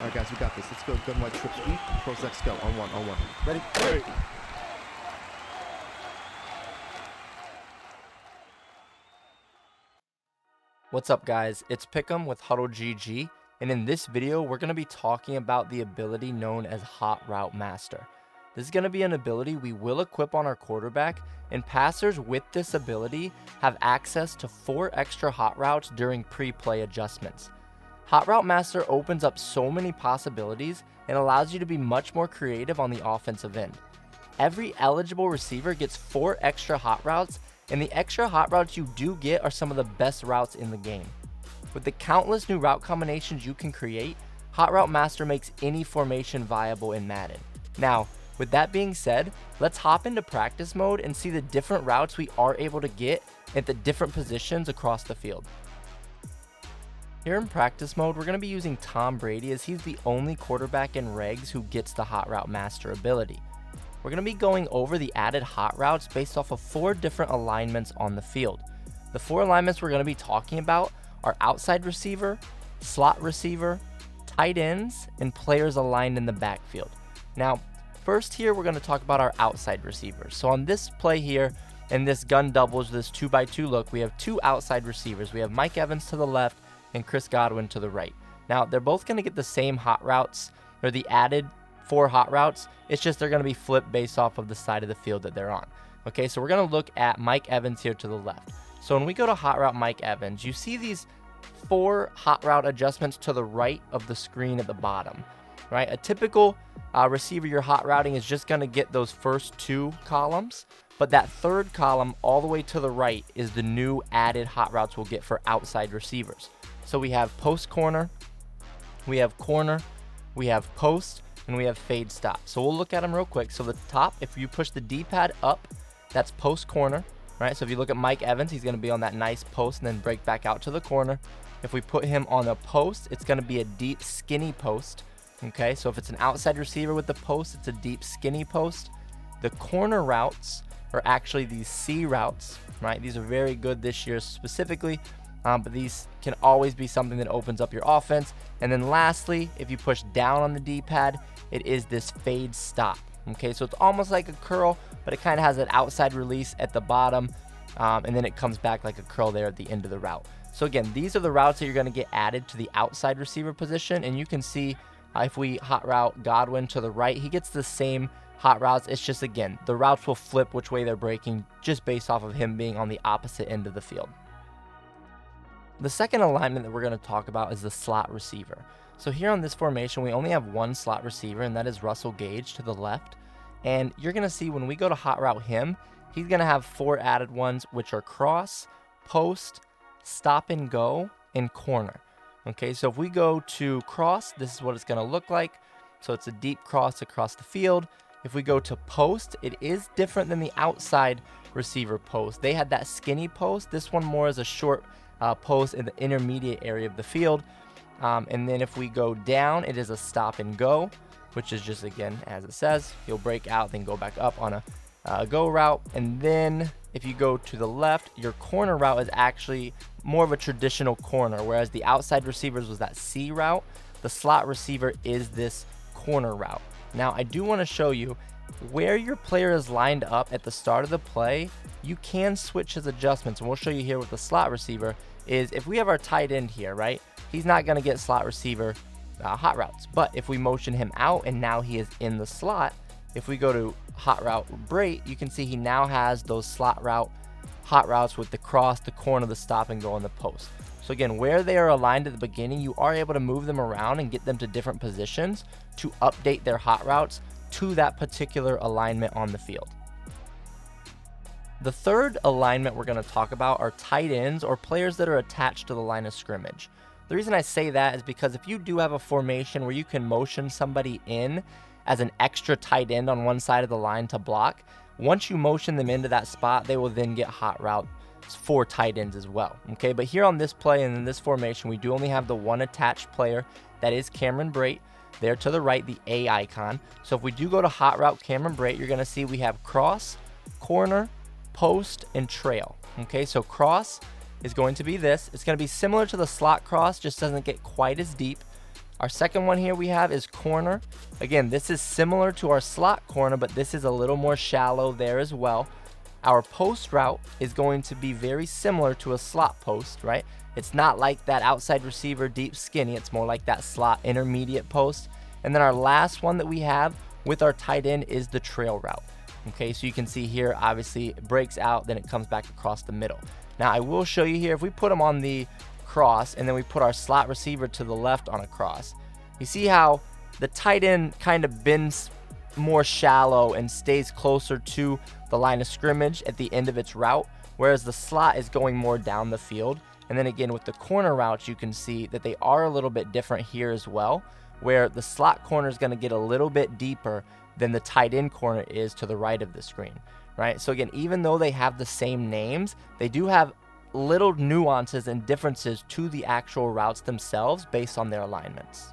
All right, guys, we got this. Let's go. Gun wide trip sweep. Pros X go. On one. On one. Ready? Ready. What's up, guys? It's Pick'em with HuddleGG, and in this video we're going to be talking about the ability known as Hot Route Master. This is going to be an ability we will equip on our quarterback, and passers with this ability have access to 4 extra hot routes during pre-play adjustments. Hot Route Master opens up so many possibilities and allows you to be much more creative on the offensive end. Every eligible receiver gets 4 extra hot routes, and the extra hot routes you do get are some of the best routes in the game. With the countless new route combinations you can create, Hot Route Master makes any formation viable in Madden. Now, with that being said, let's hop into practice mode and see the different routes we are able to get at the different positions across the field. Here in practice mode, we're going to be using Tom Brady as he's the only quarterback in regs who gets the Hot Route Master ability. We're going to be going over the added hot routes based off of 4 different alignments on the field. The 4 alignments we're going to be talking about are outside receiver, slot receiver, tight ends, and players aligned in the backfield. Now, first here we're going to talk about our outside receivers. So on this play here, in this gun doubles, this 2x2 look, we have 2 outside receivers. We have Mike Evans to the left and Chris Godwin to the right. Now, they're both going to get the same hot routes, or the added 4 hot routes. It's just they're going to be flipped based off of the side of the field that they're on. Okay, so we're going to look at Mike Evans here to the left. So when we go to hot route Mike Evans, you see these 4 hot route adjustments to the right of the screen at the bottom, right? A typical receiver you're hot routing is just going to get those first 2 columns, but that 3rd column all the way to the right is the new added hot routes we'll get for outside receivers. So we have post corner, we have corner, we have post, and we have fade stop. So we'll look at them real quick. So the top, if you push the D-pad up, that's post corner, right? So if you look at Mike Evans, he's going to be on that nice post and then break back out to the corner. If we put him on a post, it's going to be a deep, skinny post. Okay, so if it's an outside receiver with the post, it's a deep, skinny post. The corner routes are actually these C routes, right? These are very good this year specifically, but these can always be something that opens up your offense. And then lastly, if you push down on the D-pad, it is this fade stop. Okay, so it's almost like a curl, but it kind of has an outside release at the bottom, and then it comes back like a curl there at the end of the route. So again, these are the routes that you're going to get added to the outside receiver position, and you can see if we hot route Godwin to the right, he gets the same hot routes. It's just, again, the routes will flip which way they're breaking just based off of him being on the opposite end of the field. The second alignment that we're going to talk about is the slot receiver. So here on this formation, we only have 1 slot receiver, and that is Russell Gage to the left. And you're going to see when we go to hot route him, he's going to have 4 added ones, which are cross, post, stop and go, and corner. Okay, so if we go to cross, this is what it's going to look like. So it's a deep cross across the field. If we go to post, it is different than the outside receiver post. They had that skinny post. This one more is a short post in the intermediate area of the field. And then if we go down, it is a stop and go, which is just, again, as it says, he'll break out, then go back up on a go route. And then if you go to the left, your corner route is actually more of a traditional corner, whereas the outside receivers was that C route. The slot receiver is this corner route. Now, I do want to show you where your player is lined up at the start of the play. You can switch his adjustments, and we'll show you here with the slot receiver is if we have our tight end here, right? He's not going to get slot receiver hot routes, but if we motion him out and now he is in the slot, if we go to hot route Brait, you can see he now has those slot route hot routes with the cross, the corner, the stop and go, and the post. So again, where they are aligned at the beginning, you are able to move them around and get them to different positions to update their hot routes to that particular alignment on the field. The third alignment we're going to talk about are tight ends, or players that are attached to the line of scrimmage. The reason I say that is because if you do have a formation where you can motion somebody in as an extra tight end on one side of the line to block, once you motion them into that spot, they will then get hot routes for tight ends as well. Okay, but here on this play and in this formation, we do only have the 1 attached player, that is Cameron Brait. There to the right, the A icon. So if we do go to hot route Cameron Brait, you're going to see we have cross, corner, post, and trail. Okay, so cross is going to be this. It's going to be similar to the slot cross, just doesn't get quite as deep. Our second one here we have is corner. Again, this is similar to our slot corner, but this is a little more shallow there as well. Our post route is going to be very similar to a slot post, right? It's not like that outside receiver deep skinny. It's more like that slot intermediate post. And then our last one that we have with our tight end is the trail route. Okay, so you can see here, obviously it breaks out, then it comes back across the middle. Now I will show you here, if we put them on the cross and then we put our slot receiver to the left on a cross, you see how the tight end kind of bends more shallow and stays closer to the line of scrimmage at the end of its route, whereas the slot is going more down the field. And then again, with the corner routes, you can see that they are a little bit different here as well, where the slot corner is going to get a little bit deeper than the tight end corner is to the right of the screen, right? So again, even though they have the same names, they do have little nuances and differences to the actual routes themselves based on their alignments.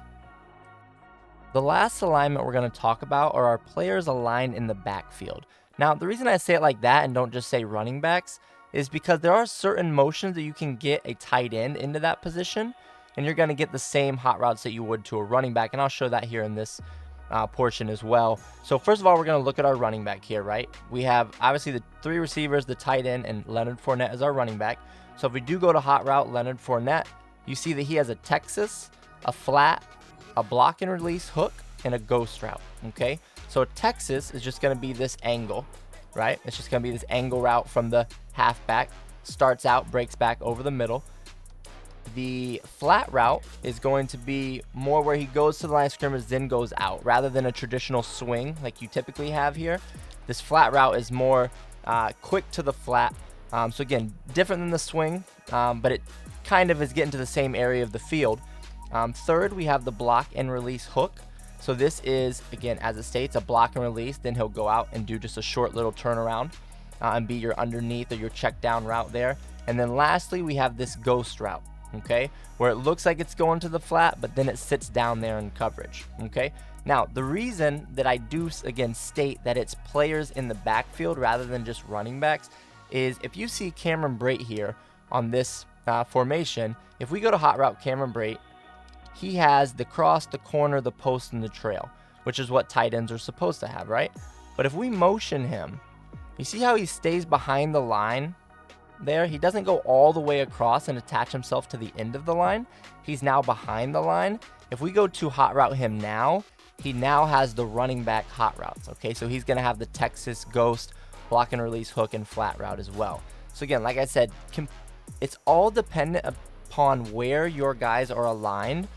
The last alignment we're going to talk about are our players aligned in the backfield. Now, the reason I say it like that and don't just say running backs is because there are certain motions that you can get a tight end into that position, and you're going to get the same hot routes that you would to a running back, and I'll show that here in this portion as well. So first of all, we're going to look at our running back here, right? We have obviously the three receivers, the tight end, and Leonard Fournette as our running back. So if we do go to hot route Leonard Fournette, you see that he has a Texas, a flat, a block and release hook, and a ghost route. Okay, so a Texas is just going to be this angle, right? It's just going to be this angle route from the halfback, starts out, breaks back over the middle. The flat route is going to be more where he goes to the line of scrimmage, then goes out, rather than a traditional swing like you typically have here. This flat route is more quick to the flat. So again, different than the swing, but it kind of is getting to the same area of the field. Third, we have the block and release hook. So this is, again, as it states, a block and release. Then he'll go out and do just a short little turnaround and be your underneath or your check down route there. And then lastly, we have this ghost route, okay, where it looks like it's going to the flat, but then it sits down there in coverage, okay? Now, the reason that I do, again, state that it's players in the backfield rather than just running backs is if you see Cameron Brate here on this formation, if we go to hot route Cameron Brate, he has the cross, the corner, the post, and the trail, which is what tight ends are supposed to have, right? But if we motion him, you see how he stays behind the line there? He doesn't go all the way across and attach himself to the end of the line. He's now behind the line. If we go to hot route him now, he now has the running back hot routes, okay? So he's going to have the Texas, ghost, block and release, hook, and flat route as well. So again, like I said, it's all dependent upon where your guys are aligned.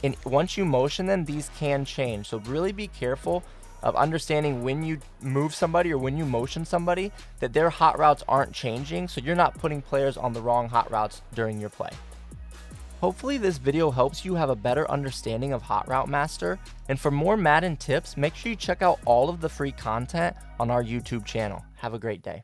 And once you motion them, these can change. So really be careful of understanding when you move somebody or when you motion somebody that their hot routes aren't changing, so you're not putting players on the wrong hot routes during your play. Hopefully this video helps you have a better understanding of Hot Route Master, and for more Madden tips, make sure you check out all of the free content on our YouTube channel. Have a great day.